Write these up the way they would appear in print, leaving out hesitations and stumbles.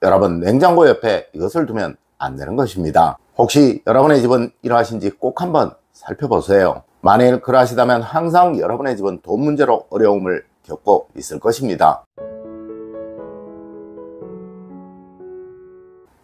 여러분, 냉장고 옆에 이것을 두면 안 되는 것입니다. 혹시 여러분의 집은 이러하신지 꼭 한번 살펴보세요. 만일 그러하시다면 항상 여러분의 집은 돈 문제로 어려움을 겪고 있을 것입니다.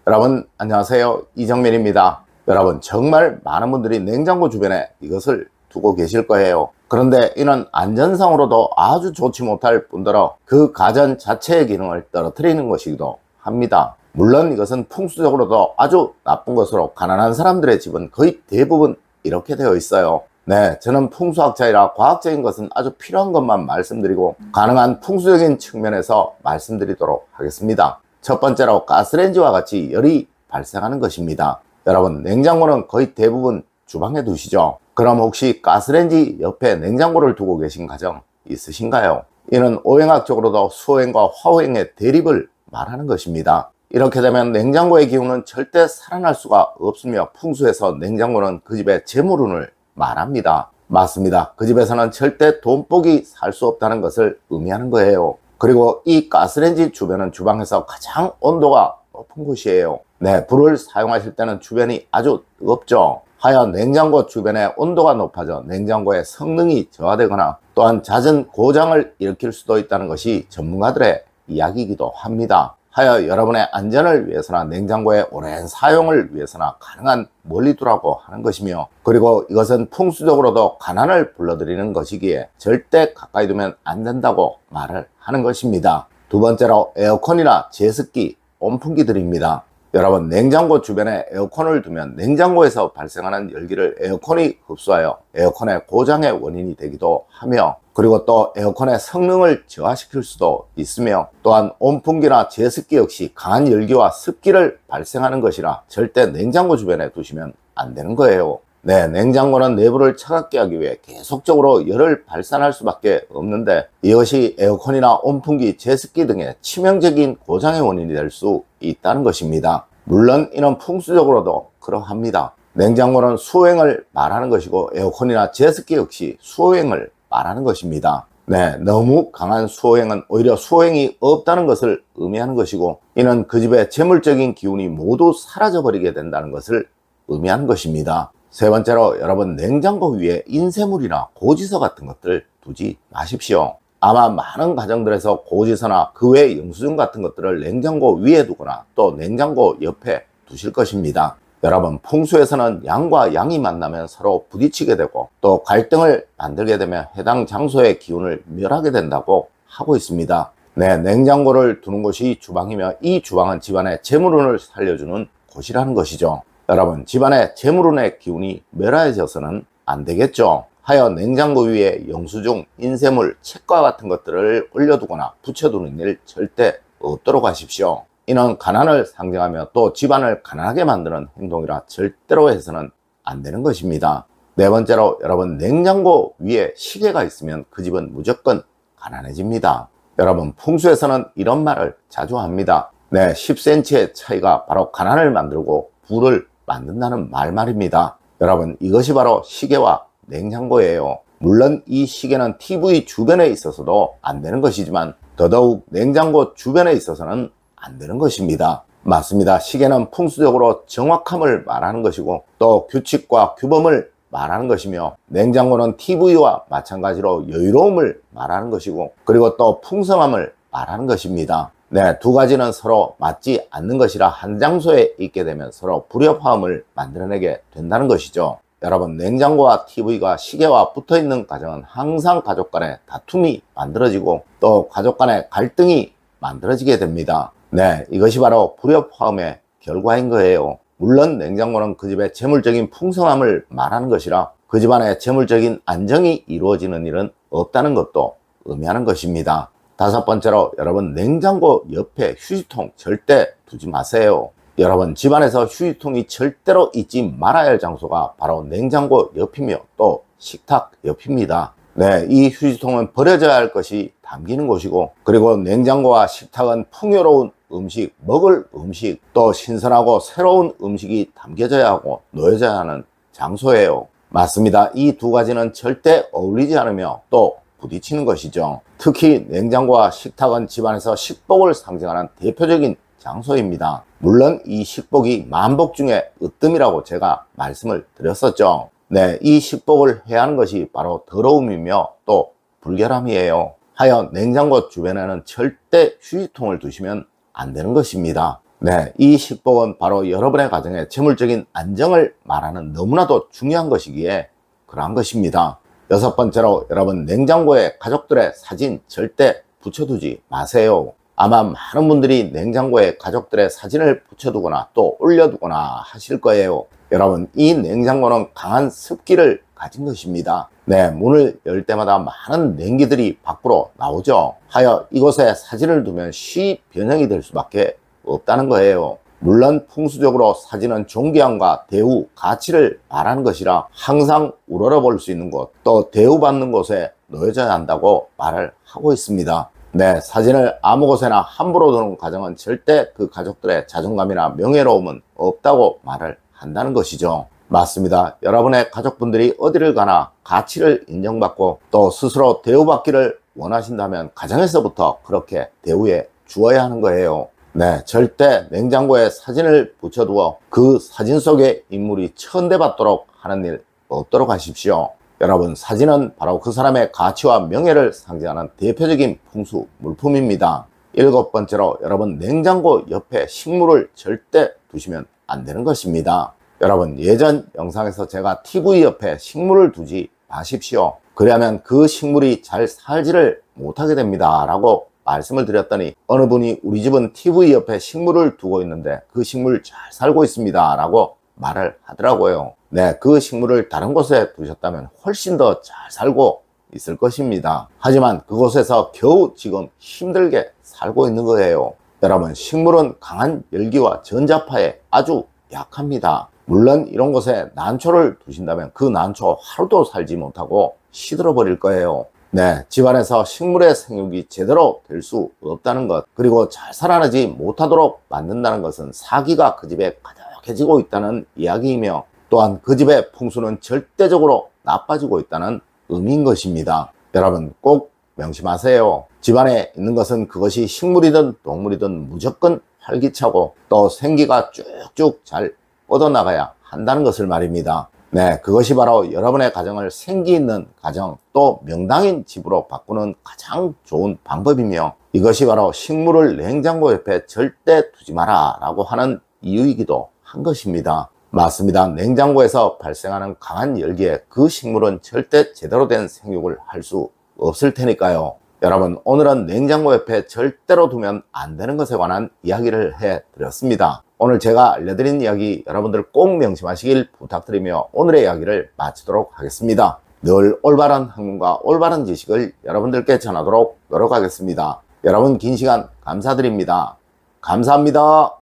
여러분 안녕하세요, 이정민입니다. 여러분, 정말 많은 분들이 냉장고 주변에 이것을 두고 계실 거예요. 그런데 이는 안전상으로도 아주 좋지 못할 뿐더러 그 가전 자체의 기능을 떨어뜨리는 것이기도 합니다. 물론 이것은 풍수적으로도 아주 나쁜 것으로 가난한 사람들의 집은 거의 대부분 이렇게 되어 있어요. 네, 저는 풍수학자이라 과학적인 것은 아주 필요한 것만 말씀드리고 가능한 풍수적인 측면에서 말씀드리도록 하겠습니다. 첫 번째로 가스레인지와 같이 열이 발생하는 것입니다. 여러분, 냉장고는 거의 대부분 주방에 두시죠. 그럼 혹시 가스레인지 옆에 냉장고를 두고 계신 가정 있으신가요? 이는 오행학적으로도 수호행과 화호행의 대립을 말하는 것입니다. 이렇게 되면 냉장고의 기운은 절대 살아날 수가 없으며 풍수에서 냉장고는 그 집의 재물운을 말합니다. 맞습니다. 그 집에서는 절대 돈복이 살 수 없다는 것을 의미하는 거예요. 그리고 이 가스레인지 주변은 주방에서 가장 온도가 높은 곳이에요. 네, 불을 사용하실 때는 주변이 아주 뜨겁죠. 하여 냉장고 주변의 온도가 높아져 냉장고의 성능이 저하되거나 또한 잦은 고장을 일으킬 수도 있다는 것이 전문가들의 이야기이기도 합니다. 하여 여러분의 안전을 위해서나 냉장고의 오랜 사용을 위해서나 가능한 멀리 두라고 하는 것이며, 그리고 이것은 풍수적으로도 가난을 불러들이는 것이기에 절대 가까이 두면 안 된다고 말을 하는 것입니다. 두 번째로 에어컨이나 제습기, 온풍기들입니다. 여러분, 냉장고 주변에 에어컨을 두면 냉장고에서 발생하는 열기를 에어컨이 흡수하여 에어컨의 고장의 원인이 되기도 하며, 그리고 또 에어컨의 성능을 저하시킬 수도 있으며, 또한 온풍기나 제습기 역시 강한 열기와 습기를 발생하는 것이라 절대 냉장고 주변에 두시면 안 되는 거예요. 네, 냉장고는 내부를 차갑게 하기 위해 계속적으로 열을 발산할 수밖에 없는데 이것이 에어컨이나 온풍기, 제습기 등의 치명적인 고장의 원인이 될 수 있다는 것입니다. 물론 이는 풍수적으로도 그러합니다. 냉장고는 수호행을 말하는 것이고 에어컨이나 제습기 역시 수호행을 말하는 것입니다. 네, 너무 강한 수호행은 오히려 수호행이 없다는 것을 의미하는 것이고 이는 그 집의 재물적인 기운이 모두 사라져 버리게 된다는 것을 의미하는 것입니다. 세 번째로, 여러분, 냉장고 위에 인쇄물이나 고지서 같은 것들 두지 마십시오. 아마 많은 가정들에서 고지서나 그 외 영수증 같은 것들을 냉장고 위에 두거나 또 냉장고 옆에 두실 것입니다. 여러분, 풍수에서는 양과 양이 만나면 서로 부딪히게 되고 또 갈등을 만들게 되면 해당 장소의 기운을 멸하게 된다고 하고 있습니다. 네, 냉장고를 두는 곳이 주방이며 이 주방은 집안의 재물운을 살려주는 곳이라는 것이죠. 여러분, 집안의 재물운의 기운이 멸해져서는 안 되겠죠. 하여 냉장고 위에 영수증, 인쇄물, 책과 같은 것들을 올려두거나 붙여두는 일 절대 없도록 하십시오. 이는 가난을 상징하며 또 집안을 가난하게 만드는 행동이라 절대로 해서는 안 되는 것입니다. 네 번째로, 여러분, 냉장고 위에 시계가 있으면 그 집은 무조건 가난해집니다. 여러분, 풍수에서는 이런 말을 자주 합니다. 네, 10cm의 차이가 바로 가난을 만들고 부를 만든다는 말입니다. 여러분, 이것이 바로 시계와 냉장고예요. 물론 이 시계는 TV 주변에 있어서도 안 되는 것이지만 더더욱 냉장고 주변에 있어서는 안 되는 것입니다. 맞습니다. 시계는 풍수적으로 정확함을 말하는 것이고 또 규칙과 규범을 말하는 것이며, 냉장고는 TV와 마찬가지로 여유로움을 말하는 것이고 그리고 또 풍성함을 말하는 것입니다. 네, 두 가지는 서로 맞지 않는 것이라 한 장소에 있게 되면 서로 불협화음을 만들어내게 된다는 것이죠. 여러분, 냉장고와 TV가 시계와 붙어있는 가정은 항상 가족 간의 다툼이 만들어지고 또 가족 간의 갈등이 만들어지게 됩니다. 네, 이것이 바로 불협화음의 결과인 거예요. 물론 냉장고는 그 집의 재물적인 풍성함을 말하는 것이라 그 집안의 재물적인 안정이 이루어지는 일은 없다는 것도 의미하는 것입니다. 다섯 번째로, 여러분, 냉장고 옆에 휴지통 절대 두지 마세요. 여러분, 집안에서 휴지통이 절대로 있지 말아야 할 장소가 바로 냉장고 옆이며 또 식탁 옆입니다. 네, 이 휴지통은 버려져야 할 것이 담기는 곳이고 그리고 냉장고와 식탁은 풍요로운 음식, 먹을 음식, 또 신선하고 새로운 음식이 담겨져야 하고 놓여져야 하는 장소예요. 맞습니다. 이 두 가지는 절대 어울리지 않으며 또 부딪히는 것이죠. 특히 냉장고와 식탁은 집안에서 식복을 상징하는 대표적인 장소입니다. 물론 이 식복이 만복 중에 으뜸이라고 제가 말씀을 드렸었죠. 네, 이 식복을 해야 하는 것이 바로 더러움이며 또 불결함이에요. 하여 냉장고 주변에는 절대 휴지통을 두시면 안 되는 것입니다. 네, 이 식복은 바로 여러분의 가정의 재물적인 안정을 말하는 너무나도 중요한 것이기에 그러한 것입니다. 여섯 번째로, 여러분 냉장고에 가족들의 사진 절대 붙여두지 마세요. 아마 많은 분들이 냉장고에 가족들의 사진을 붙여두거나 또 올려두거나 하실 거예요. 여러분, 이 냉장고는 강한 습기를 가진 것입니다. 네, 문을 열 때마다 많은 냉기들이 밖으로 나오죠. 하여 이곳에 사진을 두면 쉽 변형이 될 수밖에 없다는 거예요. 물론 풍수적으로 사진은 존귀함과 대우, 가치를 말하는 것이라 항상 우러러 볼 수 있는 곳, 또 대우받는 곳에 놓여져야 한다고 말을 하고 있습니다. 네, 사진을 아무 곳에나 함부로 두는 가정은 절대 그 가족들의 자존감이나 명예로움은 없다고 말을 한다는 것이죠. 맞습니다. 여러분의 가족분들이 어디를 가나 가치를 인정받고 또 스스로 대우받기를 원하신다면 가정에서부터 그렇게 대우해 주어야 하는 거예요. 네, 절대 냉장고에 사진을 붙여두어 그 사진 속의 인물이 천대받도록 하는 일 없도록 하십시오. 여러분, 사진은 바로 그 사람의 가치와 명예를 상징하는 대표적인 풍수 물품입니다. 일곱 번째로, 여러분 냉장고 옆에 식물을 절대 두시면 안 되는 것입니다. 여러분, 예전 영상에서 제가 TV 옆에 식물을 두지 마십시오. 그러면 그 식물이 잘 살지를 못하게 됩니다 라고 말씀을 드렸더니 어느 분이 우리 집은 TV 옆에 식물을 두고 있는데 그 식물 잘 살고 있습니다 라고 말을 하더라고요. 네, 그 식물을 다른 곳에 두셨다면 훨씬 더 잘 살고 있을 것입니다. 하지만 그곳에서 겨우 지금 힘들게 살고 있는 거예요. 여러분, 식물은 강한 열기와 전자파에 아주 약합니다. 물론 이런 곳에 난초를 두신다면 그 난초 하루도 살지 못하고 시들어 버릴 거예요. 네, 집안에서 식물의 생육이 제대로 될 수 없다는 것, 그리고 잘 살아나지 못하도록 만든다는 것은 사기가 그 집에 가득해지고 있다는 이야기이며, 또한 그 집의 풍수는 절대적으로 나빠지고 있다는 의미인 것입니다. 여러분, 꼭 명심하세요. 집안에 있는 것은 그것이 식물이든 동물이든 무조건 활기차고 또 생기가 쭉쭉 잘 뻗어나가야 한다는 것을 말입니다. 네, 그것이 바로 여러분의 가정을 생기 있는 가정, 또 명당인 집으로 바꾸는 가장 좋은 방법이며, 이것이 바로 식물을 냉장고 옆에 절대 두지 마라 라고 하는 이유이기도 한 것입니다. 맞습니다. 냉장고에서 발생하는 강한 열기에 그 식물은 절대 제대로 된 생육을 할 수 없을 테니까요. 여러분, 오늘은 냉장고 옆에 절대로 두면 안 되는 것에 관한 이야기를 해드렸습니다. 오늘 제가 알려드린 이야기 여러분들 꼭 명심하시길 부탁드리며 오늘의 이야기를 마치도록 하겠습니다. 늘 올바른 학문과 올바른 지식을 여러분들께 전하도록 노력하겠습니다. 여러분, 긴 시간 감사드립니다. 감사합니다.